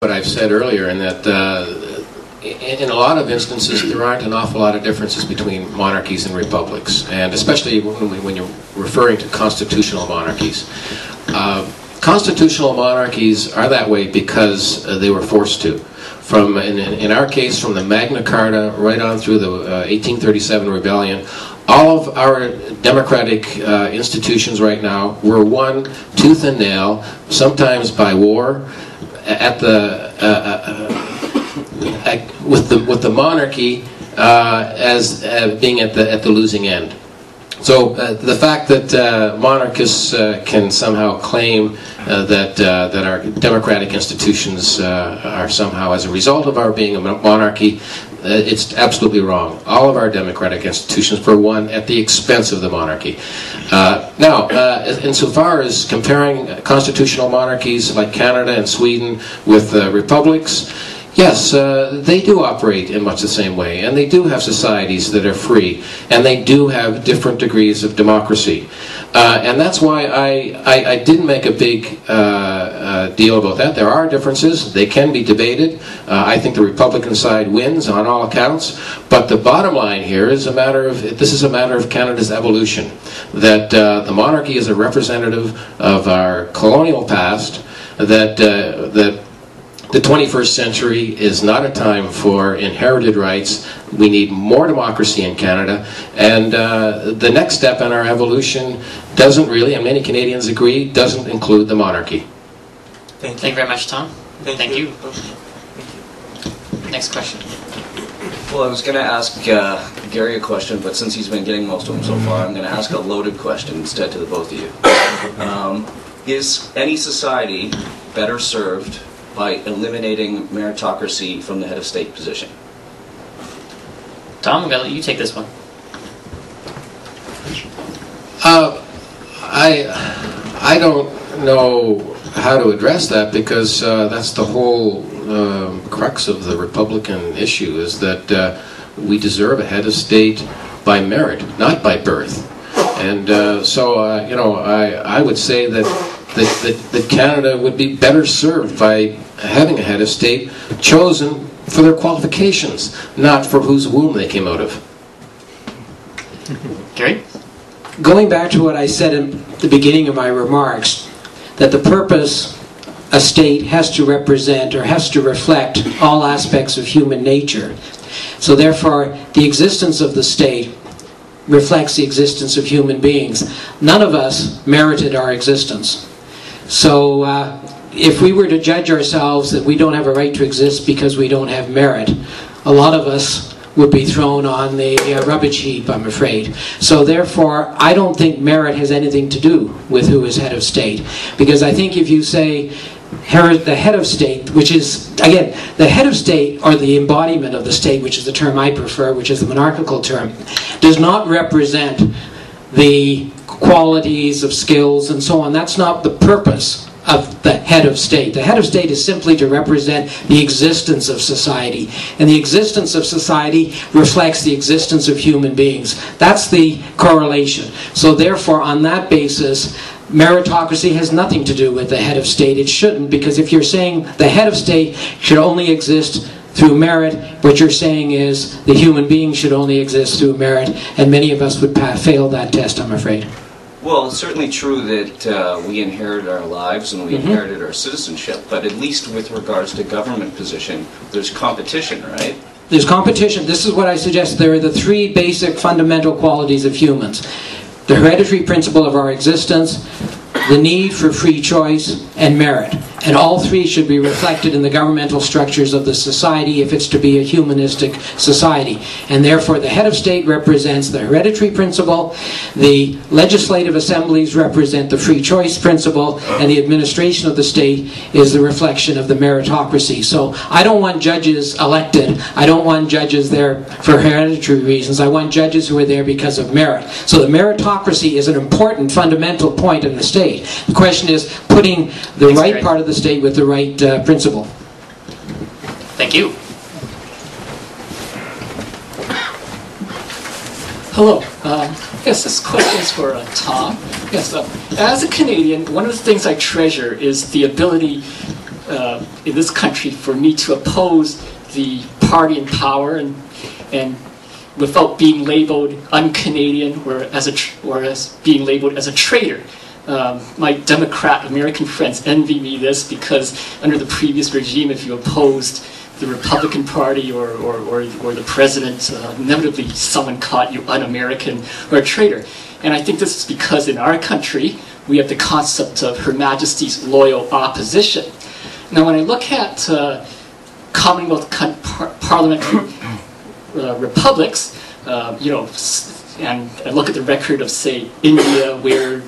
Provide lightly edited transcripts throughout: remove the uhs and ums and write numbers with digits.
what I've said earlier, in that in a lot of instances there aren't an awful lot of differences between monarchies and republics, and especially when you're referring to constitutional monarchies. Constitutional monarchies are that way because they were forced to. From, in our case, from the Magna Carta right on through the 1837 rebellion, all of our democratic institutions right now were won tooth and nail, sometimes by war, at the with the monarchy as being at the losing end. So the fact that monarchists can somehow claim that our democratic institutions are somehow, as a result of our being a monarchy, it's absolutely wrong. All of our democratic institutions were won at the expense of the monarchy. Now, insofar as comparing constitutional monarchies like Canada and Sweden with republics, yes, they do operate in much the same way, and they do have societies that are free, and they do have different degrees of democracy. And that's why I didn't make a big deal about that. There are differences. They can be debated. I think the Republican side wins on all accounts. But the bottom line here is this is a matter of Canada's evolution. That the monarchy is a representative of our colonial past. That the 21st century is not a time for inherited rights. We need more democracy in Canada, and the next step in our evolution doesn't really, and many Canadians agree, doesn't include the monarchy. Thank you very much, Tom. Thank you. Next question. Well, I was going to ask Garry a question, but since he's been getting most of them so far, I'm going to ask a loaded question instead to the both of you. Is any society better served by eliminating meritocracy from the head of state position? Tom, I'm going to let you take this one. I don't know how to address that, because that's the whole crux of the Republican issue, is that we deserve a head of state by merit, not by birth. And so, you know, I would say that Canada would be better served by having a head of state chosen for their qualifications, not for whose womb they came out of. Garry? Going back to what I said at the beginning of my remarks, that the purpose a state has to represent or has to reflect all aspects of human nature. So therefore, the existence of the state reflects the existence of human beings. None of us merited our existence. So if we were to judge ourselves that we don't have a right to exist because we don't have merit, a lot of us would be thrown on the rubbish heap, I'm afraid. So therefore, I don't think merit has anything to do with who is head of state. Because I think if you say the head of state, which is, again, the head of state, or the embodiment of the state, which is the term I prefer, which is the monarchical term, does not represent the qualities of skills and so on. That's not the purpose of the head of state. The head of state is simply to represent the existence of society. And the existence of society reflects the existence of human beings. That's the correlation. So therefore, on that basis, meritocracy has nothing to do with the head of state. It shouldn't, because if you're saying the head of state should only exist through merit, what you're saying is the human being should only exist through merit, and many of us would fail that test, I'm afraid. Well, it's certainly true that we inherited our lives and we inherited our citizenship, but at least with regards to government position, there's competition, right? There's competition. This is what I suggest. There are the three basic fundamental qualities of humans. The hereditary principle of our existence, the need for free choice, and merit. And all three should be reflected in the governmental structures of the society if it's to be a humanistic society. And therefore the head of state represents the hereditary principle, the legislative assemblies represent the free choice principle, and the administration of the state is the reflection of the meritocracy. So I don't want judges elected. I don't want judges there for hereditary reasons. I want judges who are there because of merit. So the meritocracy is an important fundamental point in the state. The question is putting the right part of the state with the right principle. Thank you. Hello. I guess this question is for Tom. Yes. As a Canadian, one of the things I treasure is the ability in this country for me to oppose the party in power and without being labeled un-Canadian or as being labeled as a traitor. My Democrat American friends envy me this because under the previous regime, if you opposed the Republican Party or the president, inevitably someone caught you un-American or a traitor. And I think this is because in our country, we have the concept of Her Majesty's loyal opposition. Now when I look at Commonwealth parliamentary republics, you know, and I look at the record of, say, India, where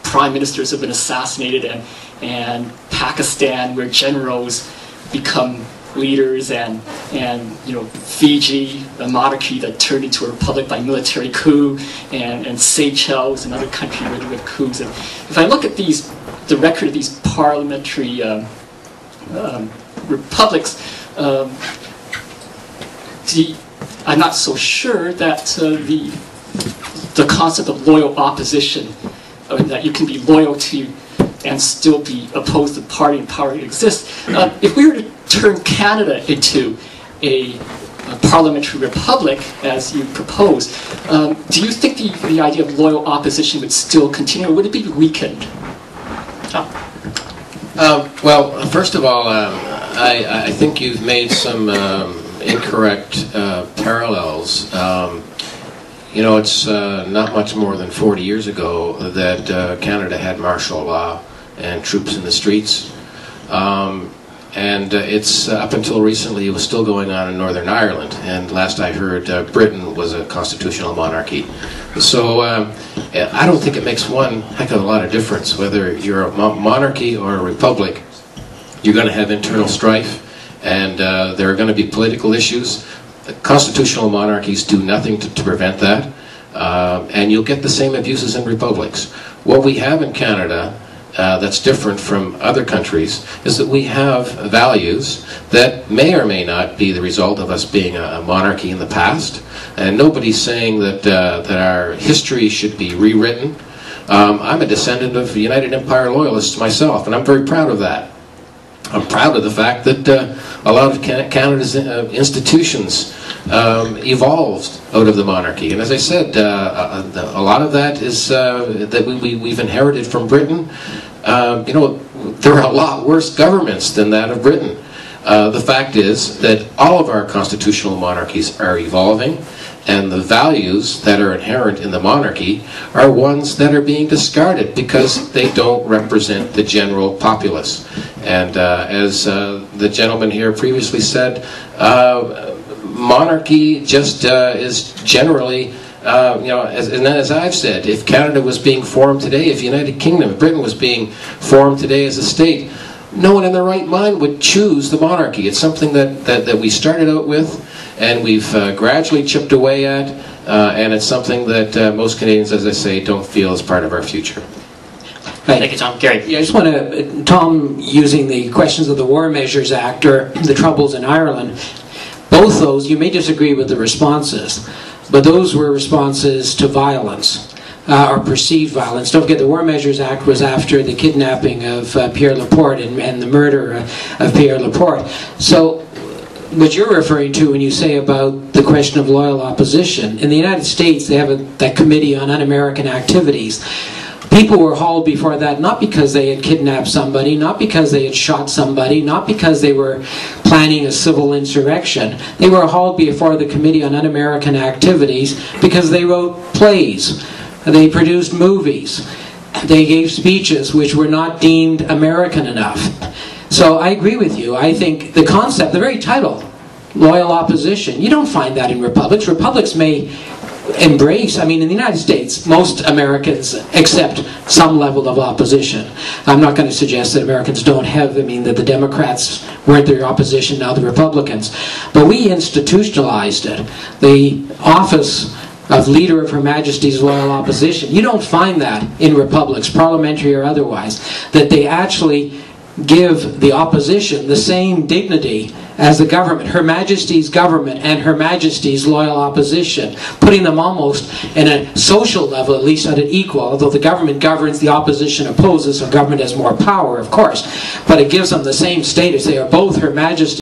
prime ministers have been assassinated, and Pakistan, where generals become leaders, and you know, Fiji, a monarchy that turned into a republic by military coup, and Seychelles, another country where there were coups. And if I look at the record of these parliamentary republics, I'm not so sure that the concept of loyal opposition, that you can be loyal to and still be opposed to the party in power exists. If we were to turn Canada into a parliamentary republic, as you propose, do you think the idea of loyal opposition would still continue, or would it be weakened? Well, first of all, I think you've made some incorrect parallels. You know, it's not much more than 40 years ago that Canada had martial law and troops in the streets. And it's up until recently, it was still going on in Northern Ireland. And last I heard, Britain was a constitutional monarchy. So I don't think it makes one heck of a lot of difference whether you're a monarchy or a republic. You're going to have internal strife, and there are going to be political issues. Constitutional monarchies do nothing to prevent that, and you'll get the same abuses in republics. What we have in Canada that's different from other countries is that we have values that may or may not be the result of us being a monarchy in the past, and nobody's saying that our history should be rewritten. I'm a descendant of United Empire loyalists myself, and I'm very proud of that. I'm proud of the fact that a lot of Canada's institutions evolved out of the monarchy. And as I said, a lot of that is that we've inherited from Britain. You know, there are a lot worse governments than that of Britain. The fact is that all of our constitutional monarchies are evolving, and the values that are inherent in the monarchy are ones that are being discarded because they don't represent the general populace. And as the gentleman here previously said, monarchy just is generally, you know, as I've said, if Canada was being formed today, if United Kingdom, if Britain was being formed today as a state, no one in their right mind would choose the monarchy. It's something that we started out with, and we've gradually chipped away at, and it's something that most Canadians, as I say, don't feel is part of our future. Right. Thank you, Tom. Garry. Yeah, I just want to, Tom, using the questions of the War Measures Act or the Troubles in Ireland, both those, you may disagree with the responses, but those were responses to violence, or perceived violence. Don't forget, the War Measures Act was after the kidnapping of Pierre Laporte and the murder of Pierre Laporte. So, what you're referring to when you say about the question of loyal opposition, in the United States they have that Committee on Un-American Activities. People were hauled before that not because they had kidnapped somebody, not because they had shot somebody, not because they were planning a civil insurrection. They were hauled before the Committee on Un-American Activities because they wrote plays, they produced movies, they gave speeches which were not deemed American enough. So I agree with you. I think the concept, the very title, loyal opposition, you don't find that in republics. Republics may embrace, I mean, in the United States, most Americans accept some level of opposition. I'm not going to suggest that Americans don't have, I mean, that the Democrats weren't their opposition, now the Republicans. But we institutionalized it. The office of Leader of Her Majesty's Loyal Opposition, you don't find that in republics, parliamentary or otherwise, that they actually give the opposition the same dignity as the government, Her Majesty's government and Her Majesty's loyal opposition, putting them almost in a social level, at least at an equal, although the government governs, the opposition opposes, so government has more power, of course, but it gives them the same status. They are both Her Majesty